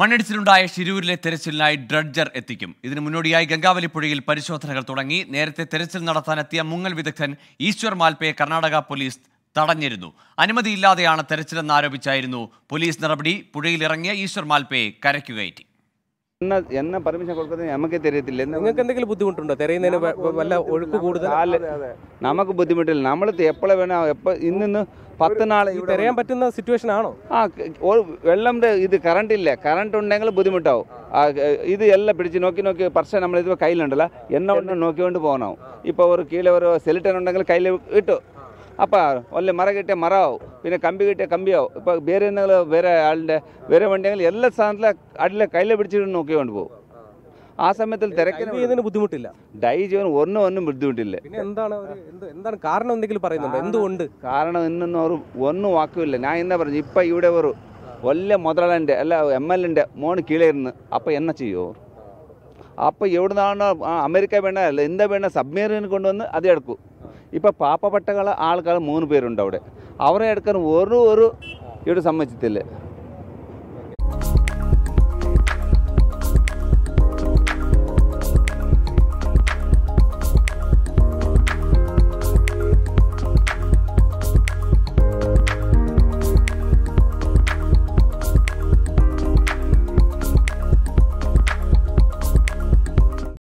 മണ്ണിടിച്ചിലുണ്ടായ ഷിരൂരിലെ തെരച്ചിലിനായി dredger എത്തിക്കും. ഇതിനു മുന്നോടിയായി ഗംഗാവലി പുഴയിൽ പരിശോധനകൾ തുടങ്ങി. നേരത്തെ തെരച്ചിൽ നടത്താനെത്തിയ മുങ്ങൽ വിദഗ്ധൻ ഈശ്വർ മാൽപയെ കർണാടക പോലീസ് തടഞ്ഞിരുന്നു. അനുമതിയില്ലാതെയാണ് തെരച്ചിലെന്നാരോപിച്ചായിരുന്നു പോലീസ് നടപടി. പുഴയിലിറങ്ങിയ ഈശ്വർ മാൽപയെ കരയ്ക്കു കയറ്റി. എന്നെ പെർമിഷൻ കൊടുക്കുന്നത് നമുക്ക് തെരയത്തില്ല. നിങ്ങൾക്ക് എന്തെങ്കിലും ബുദ്ധിമുട്ടുണ്ടോ? തെരയുന്നതിന് വല്ല ഒഴുക്ക് കൂടുതൽ? നമുക്ക് ബുദ്ധിമുട്ടില്ല. നമ്മൾ എപ്പോഴും വേണം, ഇന്ന് 10 നാൾ തെരയാൻ പറ്റുന്ന സിറ്റുവേഷൻ ആണോ? വെള്ളം ഇത് കറണ്ട് ഇല്ല. കറണ്ട് ഉണ്ടെങ്കിൽ ബുദ്ധിമുട്ടാവും. ഇത് എല്ലാം പിടിച്ച് നോക്കി പക്ഷേ നമ്മളിത് കയ്യിലുണ്ടല്ലോ, എണ്ണ കൊണ്ട് നോക്കിക്കൊണ്ട് പോകണം. ഇപ്പോൾ ഒരു കീഴെ ഒരു സെലിറ്റൻ ഉണ്ടെങ്കിൽ കയ്യിൽ ഇട്ടു, അപ്പോൾ ഒല്ല മര കിട്ടിയ മരമാവും, പിന്നെ കമ്പി കിട്ടിയ കമ്പിയാവും. ഇപ്പോൾ വേറെ ആളുടെ വേറെ വണ്ടിയെങ്കിൽ എല്ലാ സ്ഥാനത്തിലും അടിലെ കയ്യിൽ പിടിച്ചിട്ട് നോക്കിക്കൊണ്ട് പോകും. ആ സമയത്തിൽ തിരക്കിന് ബുദ്ധിമുട്ടില്ല. ഡൈ ചെയ്യാൻ ഒന്നും ബുദ്ധിമുട്ടില്ല. പിന്നെ എന്താണ് കാരണം? എന്തെങ്കിലും പറയുന്നുണ്ടോ? എന്തുകൊണ്ട്? കാരണം ഇന്നൊന്നും ഒന്നും വാക്കുമില്ല. ഞാൻ എന്താ പറഞ്ഞു, ഇപ്പം ഇവിടെ ഒരു വലിയ മുതലാളിൻ്റെ അല്ല MLA മോന് കീഴേ ഇരുന്ന് അപ്പം എന്നെ ചെയ്യുമോ? അപ്പം എവിടുന്നാണോ അമേരിക്ക വേണ്ട അല്ല എന്താ വേണ്ട സബ്മറീൻ കൊണ്ടുവന്ന് അത് എടുക്കും. ഇപ്പം പാവപ്പെട്ട ആൾക്കാർ 3 പേരുണ്ട് അവിടെ. അവരെ എടുക്കാൻ ഒരു ഇവിടെ സമ്മതിച്ചിട്ടില്ല.